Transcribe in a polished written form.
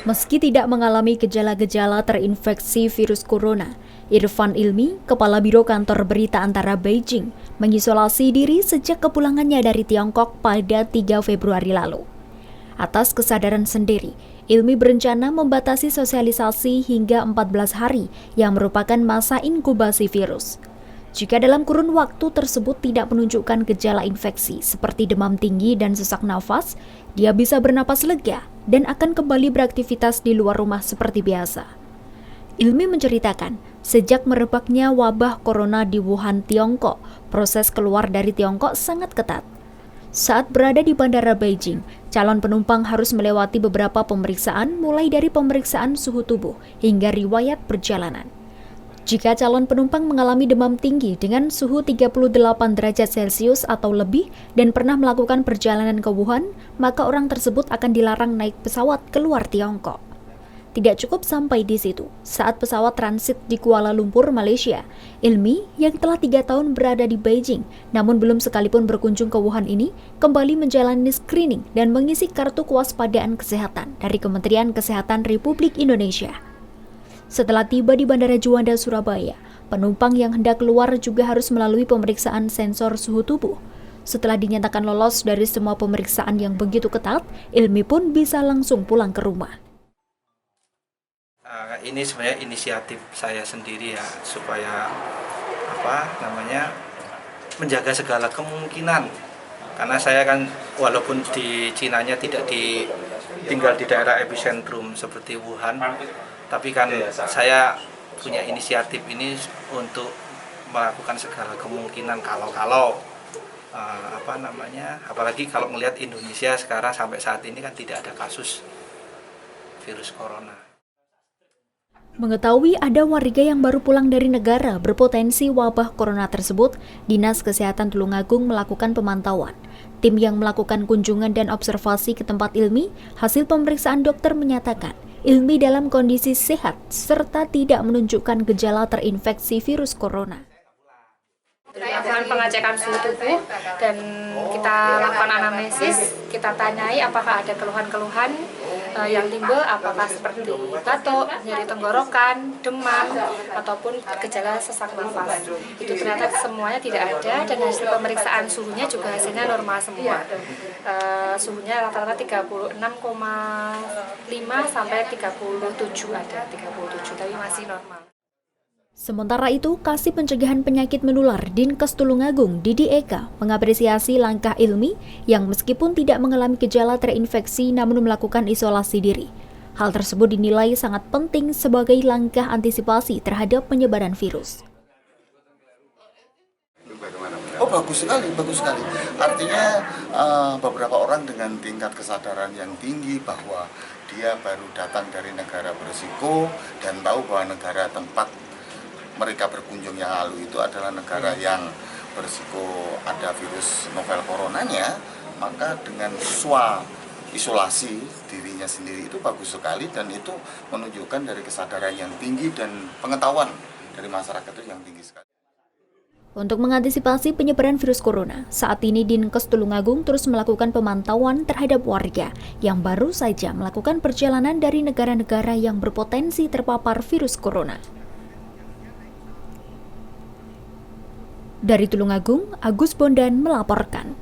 Meski tidak mengalami gejala-gejala terinfeksi virus corona, Irfan Ilmi, Kepala Biro Kantor Berita Antara Beijing, mengisolasi diri sejak kepulangannya dari Tiongkok pada 3 Februari lalu. Atas kesadaran sendiri, Ilmi berencana membatasi sosialisasi hingga 14 hari yang merupakan masa inkubasi virus. Jika dalam kurun waktu tersebut tidak menunjukkan gejala infeksi seperti demam tinggi dan sesak nafas, dia bisa bernapas lega dan akan kembali beraktivitas di luar rumah seperti biasa. Ilmi menceritakan, sejak merebaknya wabah corona di Wuhan, Tiongkok, proses keluar dari Tiongkok sangat ketat. Saat berada di Bandara Beijing, calon penumpang harus melewati beberapa pemeriksaan mulai dari pemeriksaan suhu tubuh hingga riwayat perjalanan. Jika calon penumpang mengalami demam tinggi dengan suhu 38 derajat Celcius atau lebih dan pernah melakukan perjalanan ke Wuhan, maka orang tersebut akan dilarang naik pesawat keluar Tiongkok. Tidak cukup sampai di situ. Saat pesawat transit di Kuala Lumpur, Malaysia, Ilmi yang telah 3 tahun berada di Beijing, namun belum sekalipun berkunjung ke Wuhan ini, kembali menjalani screening dan mengisi kartu kewaspadaan kesehatan dari Kementerian Kesehatan Republik Indonesia. Setelah tiba di Bandara Juanda, Surabaya, penumpang yang hendak keluar juga harus melalui pemeriksaan sensor suhu tubuh. Setelah dinyatakan lolos dari semua pemeriksaan yang begitu ketat, Ilmi pun bisa langsung pulang ke rumah. Ini sebenarnya inisiatif saya sendiri ya, supaya menjaga segala kemungkinan. Karena saya kan walaupun di Cinanya tidak tinggal di daerah epicentrum seperti Wuhan, tapi kan saya punya inisiatif ini untuk melakukan segala kemungkinan kalau apalagi kalau melihat Indonesia sekarang sampai saat ini kan tidak ada kasus virus corona. Mengetahui ada warga yang baru pulang dari negara berpotensi wabah corona tersebut, Dinas Kesehatan Tulungagung melakukan pemantauan. Tim yang melakukan kunjungan dan observasi ke tempat Ilmi, hasil pemeriksaan dokter menyatakan Ilmi dalam kondisi sehat serta tidak menunjukkan gejala terinfeksi virus corona. Dilakukan pengecekan suhu tubuh dan kita lakukan anamnesis, kita tanyai apakah ada keluhan-keluhan yang timbul, apakah seperti batuk, nyeri tenggorokan, demam, ataupun gejala sesak nafas. Itu ternyata semuanya tidak ada dan hasil pemeriksaan suhunya juga hasilnya normal semua. Suhunya rata-rata 36,5 sampai 37 ada, 37 tapi masih normal. Sementara itu, Kasih Pencegahan Penyakit Menular Dinkes Tulungagung, Didi Eka, mengapresiasi langkah Ilmi yang meskipun tidak mengalami gejala terinfeksi namun melakukan isolasi diri. Hal tersebut dinilai sangat penting sebagai langkah antisipasi terhadap penyebaran virus. Oh, bagus sekali. Artinya beberapa orang dengan tingkat kesadaran yang tinggi bahwa dia baru datang dari negara berisiko dan tahu bahwa negara tempat mereka berkunjung yang lalu itu adalah negara yang berisiko ada virus novel coronanya, maka dengan isolasi dirinya sendiri itu bagus sekali dan itu menunjukkan dari kesadaran yang tinggi dan pengetahuan dari masyarakat itu yang tinggi sekali. Untuk mengantisipasi penyebaran virus corona, saat ini Dinkes Tulungagung terus melakukan pemantauan terhadap warga yang baru saja melakukan perjalanan dari negara-negara yang berpotensi terpapar virus corona. Dari Tulungagung, Agus Bondan melaporkan.